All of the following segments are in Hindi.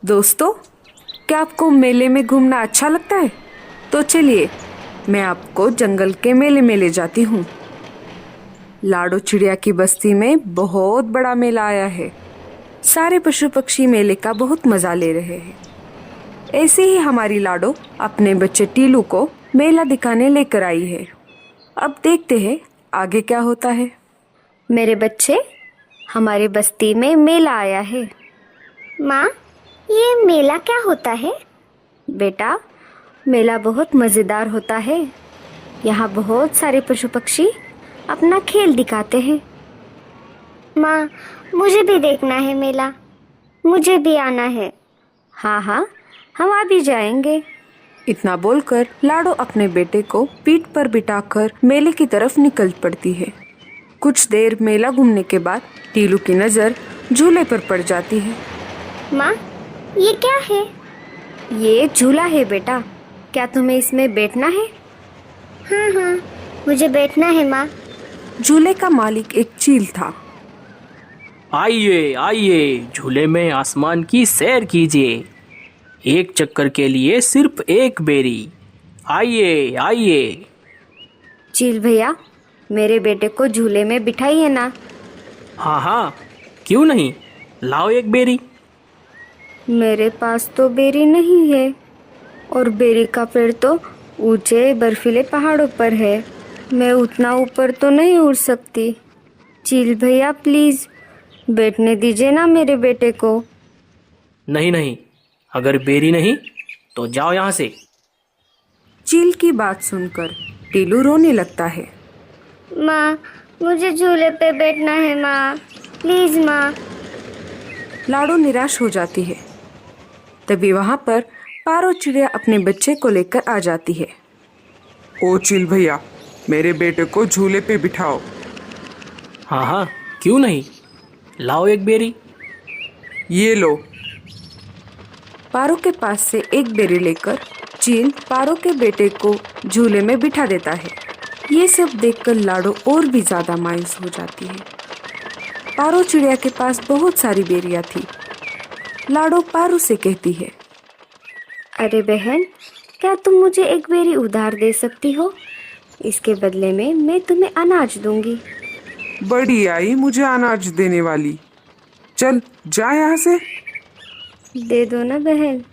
दोस्तों, क्या आपको मेले में घूमना अच्छा लगता है? तो चलिए, मैं आपको जंगल के मेले में ले जाती हूँ। लाडो चिड़िया की बस्ती में बहुत बड़ा मेला आया है। सारे पशु पक्षी मेले का बहुत मजा ले रहे हैं। ऐसे ही हमारी लाडो अपने बच्चे टीलू को मेला दिखाने लेकर आई है। अब देखते हैं आगे क्या होता है। मेरे बच्चे, हमारे बस्ती में मेला आया है। माँ, ये मेला क्या होता है? बेटा, मेला बहुत मज़ेदार होता है। यहाँ बहुत सारे पशु पक्षी अपना खेल दिखाते हैं। माँ, मुझे भी देखना है मेला। मुझे भी आना है। हाँ हाँ, हम आ भी जाएंगे। इतना बोलकर लाडो अपने बेटे को पीठ पर बिठाकर मेले की तरफ निकल पड़ती है। कुछ देर मेला घूमने के बाद टीलू की नजर झूले पर पड़ जाती है। माँ, ये क्या है? ये झूला है बेटा। क्या तुम्हें इसमें बैठना है? हाँ हाँ, मुझे बैठना है माँ। झूले का मालिक एक चील था। आइए आइए, झूले में आसमान की सैर कीजिए। एक चक्कर के लिए सिर्फ एक बेरी। आइए आइए। चील भैया, मेरे बेटे को झूले में बिठाइए ना। हाँ हाँ, क्यों नहीं, लाओ एक बेरी। मेरे पास तो बेरी नहीं है, और बेरी का पेड़ तो ऊंचे बर्फीले पहाड़ों पर है। मैं उतना ऊपर तो नहीं उड़ सकती। चील भैया प्लीज बैठने दीजिए ना मेरे बेटे को। नहीं नहीं, अगर बेरी नहीं तो जाओ यहाँ से। चील की बात सुनकर टीलू रोने लगता है। माँ, मुझे झूले पे बैठना है माँ, प्लीज माँ। लाडो निराश हो जाती है। तभी वहां पर पारो चिड़िया अपने बच्चे को लेकर आ जाती है। ओ चिल भैया, मेरे बेटे को झूले पे बिठाओ। हाँ हाँ, क्यों नहीं, लाओ एक बेरी। ये लो। पारो के पास से एक बेरी लेकर चील पारो के बेटे को झूले में बिठा देता है। ये सब देखकर लाडो और भी ज्यादा मायूस हो जाती है। पारो चिड़िया के पास बहुत सारी बेरियां थी। लाडो पारो से कहती है, अरे बहन, क्या तुम मुझे एक बेरी उधार दे सकती हो? इसके बदले में मैं तुम्हें अनाज दूंगी। बड़ी आई मुझे अनाज देने वाली। चल जा यहाँ से। दे दो ना बहन,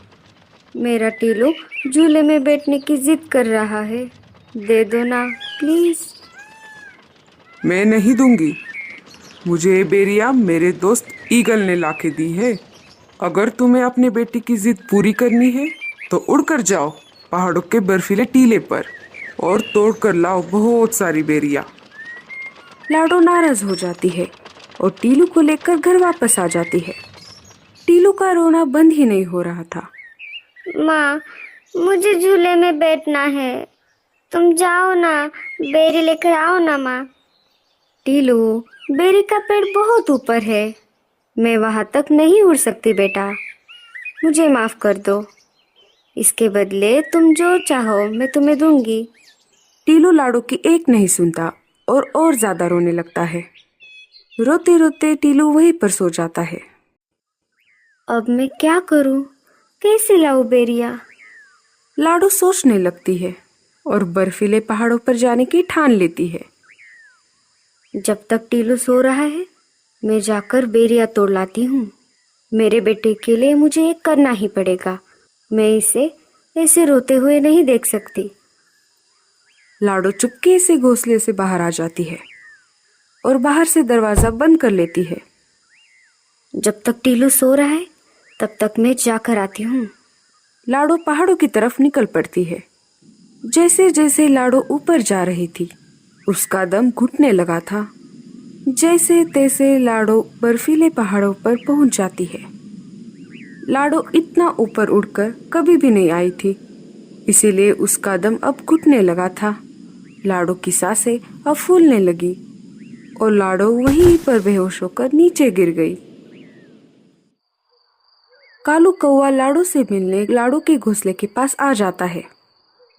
मेरा टीलू झूले में बैठने की जिद कर रहा है। दे दो ना प्लीज। मैं नहीं दूंगी। मुझे ये बेरिया मेरे दोस्त ईगल ने लाके दी है। अगर तुम्हें अपने बेटे की जिद पूरी करनी है तो उड़कर जाओ पहाड़ों के बर्फीले टीले पर और तोड़ कर लाओ बहुत सारी बेरिया। लाडो नाराज हो जाती है और टीलू को लेकर घर वापस आ जाती है। टीलू का रोना बंद ही नहीं हो रहा था। माँ, मुझे झूले में बैठना है। तुम जाओ ना, बेरी लेकर आओ ना माँ। टीलू, बेरी का पेड़ बहुत ऊपर है। मैं वहाँ तक नहीं उड़ सकती बेटा। मुझे माफ़ कर दो। इसके बदले तुम जो चाहो मैं तुम्हें दूंगी। टीलू लाडो की एक नहीं सुनता और ज्यादा रोने लगता है। रोते रोते टीलू वहीं पर सो जाता है। अब मैं क्या करूं? कैसे लाऊं बेरिया? लाडो सोचने लगती है और बर्फीले पहाड़ों पर जाने की ठान लेती है। जब तक टीलू सो रहा है, मैं जाकर बेरिया तोड़ लाती हूँ। मेरे बेटे के लिए मुझे ये करना ही पड़ेगा। मैं इसे ऐसे रोते हुए नहीं देख सकती। लाडो चुपके से घोंसले से बाहर आ जाती है और बाहर से दरवाजा बंद कर लेती है। जब तक टीलू सो रहा है, तब तक मैं जाकर आती हूँ। लाडो पहाड़ों की तरफ निकल पड़ती है। जैसे जैसे लाडो ऊपर जा रही थी, उसका दम घुटने लगा था। जैसे तैसे लाडो बर्फीले पहाड़ों पर पहुंच जाती है। लाडो इतना ऊपर उड़कर कभी भी नहीं आई थी, इसीलिए उसका दम अब घुटने लगा था। लाडो की सांसें अब फूलने लगी और लाडो वहीं पर बेहोश होकर नीचे गिर गई। कालू कौवा लाडो से मिलने लाडो के घोंसले के पास आ जाता है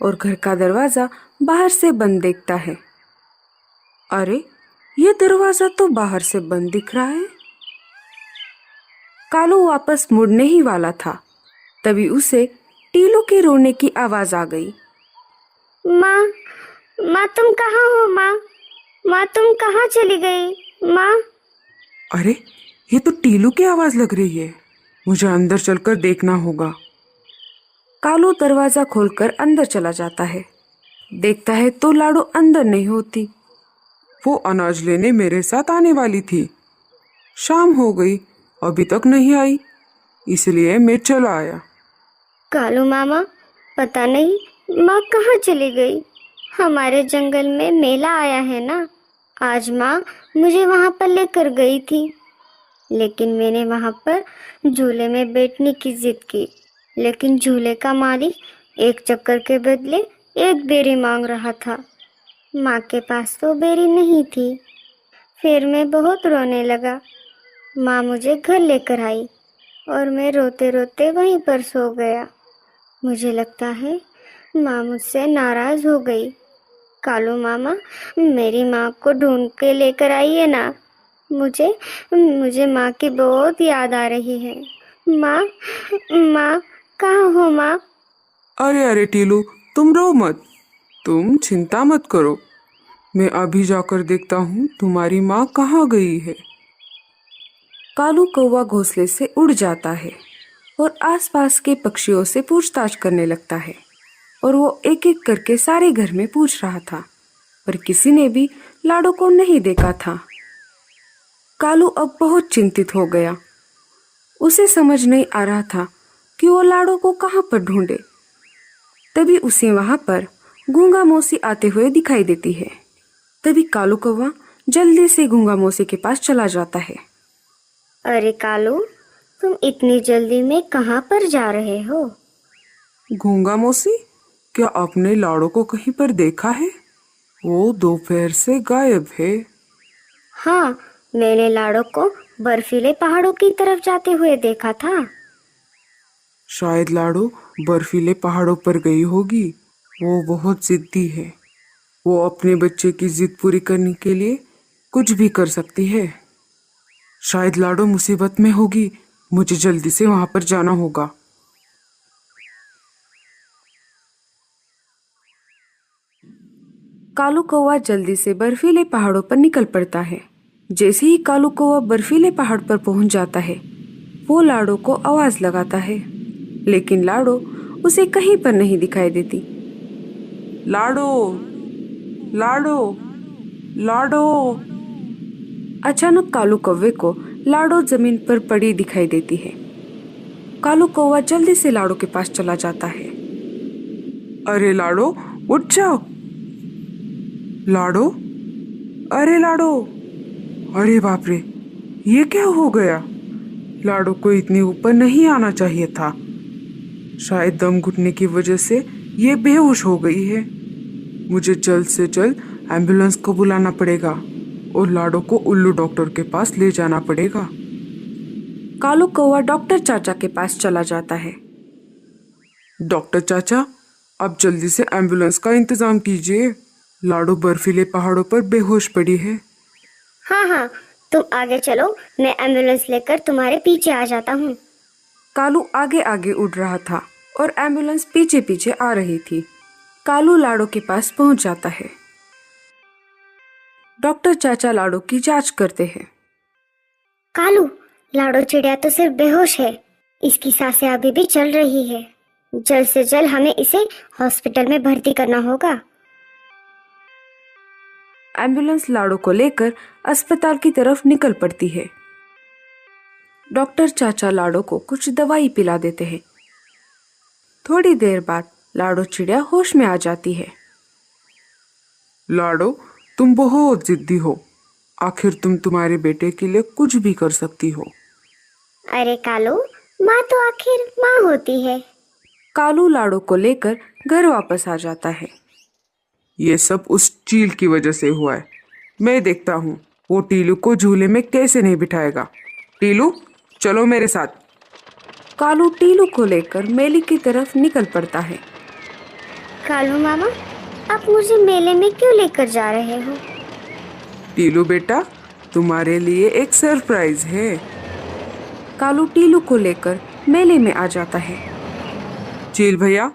और घर का दरवाजा बाहर से बंद देखता है। अरे, ये दरवाजा तो बाहर से बंद दिख रहा है। कालू वापस मुड़ने ही वाला था, तभी उसे टीलू के रोने की आवाज आ गई। माँ, माँ तुम कहाँ हो? माँ, माँ तुम कहाँ चली गई? माँ। अरे, ये तो टीलू की आवाज लग रही है। मुझे अंदर चलकर देखना होगा। कालू दरवाजा खोलकर अंदर चला जाता है। देखता है तो लाडो अंदर नहीं होती। वो अनाज लेने मेरे साथ आने वाली थी। शाम हो गई, अभी तक नहीं आई, इसलिए मैं चला आया। कालू मामा, पता नहीं माँ कहाँ चली गई। हमारे जंगल में मेला आया है ना, आज माँ मुझे वहाँ पर लेकर गई थी, लेकिन मैंने वहाँ पर झूले में बैठने की जिद की, लेकिन झूले का मालिक एक चक्कर के बदले एक बेरी मांग रहा था। माँ के पास तो बेरी नहीं थी। फिर मैं बहुत रोने लगा। माँ मुझे घर लेकर आई और मैं रोते रोते वहीं पर सो गया। मुझे लगता है माँ मुझसे नाराज़ हो गई। कालू मामा, मेरी माँ को ढूंढ के लेकर आइए ना। मुझे माँ की बहुत याद आ रही है। माँ, माँ कहाँ हो माँ? अरे अरे टीलू, तुम रो मत, तुम चिंता मत करो। मैं अभी जाकर देखता हूँ तुम्हारी माँ कहाँ गई है। कालू कौवा घोंसले से उड़ जाता है और आसपास के पक्षियों से पूछताछ करने लगता है, और वो एक एक करके सारे घर में पूछ रहा था, पर किसी ने भी लाडो को नहीं देखा था। कालू अब बहुत चिंतित हो गया। उसे समझ नहीं आ रहा था कि वो लाडो को कहाँ पर ढूंढे। तभी उसे वहां पर गूंगा मौसी आते हुए दिखाई देती है। तभी कालू कौवा जल्दी से गूंगा मौसी के पास चला जाता है। अरे कालू, तुम इतनी जल्दी में कहाँ पर जा रहे हो? गूंगा मौसी, क्या आपने लाडो को कहीं पर देखा है? वो दोपहर से गायब है। हाँ, मैंने लाडो को बर्फीले पहाड़ों की तरफ जाते हुए देखा था। शायद लाडो बर्फीले पहाड़ों पर गई होगी। वो बहुत जिद्दी है। वो अपने बच्चे की जिद पूरी करने के लिए कुछ भी कर सकती है। शायद लाडो मुसीबत में होगी। मुझे जल्दी से वहां पर जाना होगा। कालू कौवा जल्दी से बर्फीले पहाड़ों पर निकल पड़ता है। जैसे ही कालू कौवा बर्फीले पहाड़ पर पहुंच जाता है, वो लाडो को आवाज लगाता है, लेकिन लाडो उसे कहीं पर नहीं दिखाई देती। लाडो, लाडो, लाडो। अचानक कालू कौवे को लाडो जमीन पर पड़ी दिखाई देती है। कालू कौवा जल्दी से लाडो के पास चला जाता है। अरे लाडो, उठ जाओ। लाडो, अरे लाडो, अरे बाप रे, ये क्या हो गया? लाडो को इतनी ऊपर नहीं आना चाहिए था। शायद दम घुटने की वजह से ये बेहोश हो गई है। मुझे जल्द से जल्द एम्बुलेंस को बुलाना पड़ेगा और लाडो को उल्लू डॉक्टर के पास ले जाना पड़ेगा। कालू कौवा डॉक्टर चाचा के पास चला जाता है। डॉक्टर चाचा, आप जल्दी से एम्बुलेंस का इंतजाम कीजिए। लाडो बर्फीले पहाड़ों पर बेहोश पड़ी है। हाँ हाँ, तुम आगे चलो, मैं एम्बुलेंस लेकर तुम्हारे पीछे आ जाता हूँ। कालू आगे आगे उड़ रहा था और एम्बुलेंस पीछे पीछे आ रही थी। कालू लाडो के पास पहुंच जाता है। डॉक्टर चाचा लाडो की जांच करते हैं। कालू, लाडो चिड़िया तो सिर्फ बेहोश है, इसकी सांसें अभी भी चल रही है। जल्द से जल्द हमें इसे हॉस्पिटल में भर्ती करना होगा। एम्बुलेंस लाडो को लेकर अस्पताल की तरफ निकल पड़ती है। डॉक्टर चाचा लाडो को कुछ दवाई पिला देते हैं। थोड़ी देर बाद लाडो चिड़िया होश में आ जाती है। लाडो, तुम बहुत जिद्दी हो। आखिर तुम तुम्हारे बेटे के लिए कुछ भी कर सकती हो। अरे कालू, माँ तो आखिर माँ होती है। कालू लाडो को लेकर घर वापस आ जाता है। ये सब उस चील की वजह से हुआ है। मैं देखता हूँ वो टीलू को झूले में कैसे नहीं बिठाएगा। टीलू, चलो मेरे साथ। कालू टीलू को लेकर मेले की तरफ निकल पड़ता है। कालू मामा, आप मुझे मेले में क्यों लेकर जा रहे हो? टीलू बेटा, तुम्हारे लिए एक सरप्राइज है। कालू टीलू को लेकर मेले में आ जाता है। चील भैया,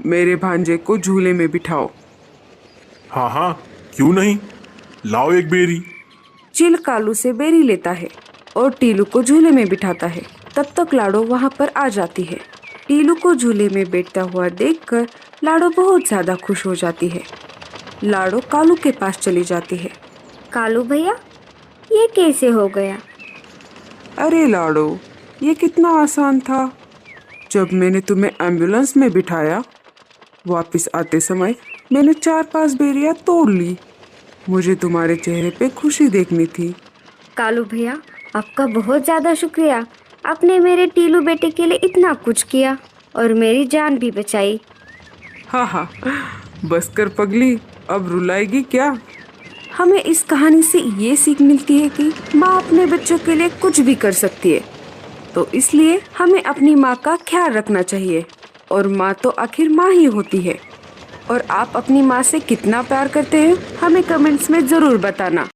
मेरे भांजे को झूले में बिठाओ। हाँ हाँ, क्यों नहीं, लाओ एक बेरी। चील कालू से बेरी लेता है और टीलू को झूले में बिठाता है। तब तक लाडो वहाँ पर आ जाती है। टीलू को झूले में बैठता हुआ देखकर लाडो बहुत ज्यादा खुश हो जाती है। लाडो कालू के पास चली जाती है। कालू भैया, ये कैसे हो गया? अरे लाडो, ये कितना आसान था। जब मैंने तुम्हें एम्बुलेंस में बिठाया, वापस आते समय मैंने 4-5 बेरियां तोड़ ली। मुझे तुम्हारे चेहरे पे खुशी देखनी थी। कालू भैया, आपका बहुत ज़्यादा शुक्रिया। आपने मेरे टीलू बेटे के लिए इतना कुछ किया और मेरी जान भी बचाई। हाँ हाँ, बस कर पगली, अब रुलाएगी क्या? हमें इस कहानी से ये सीख मिलती है कि माँ अपने बच्चों के लिए कुछ भी कर सकती है, तो इसलिए हमें अपनी माँ का ख्याल रखना चाहिए। और माँ तो आखिर माँ ही होती है। और आप अपनी माँ से कितना प्यार करते हैं, हमें कमेंट्स में ज़रूर बताना।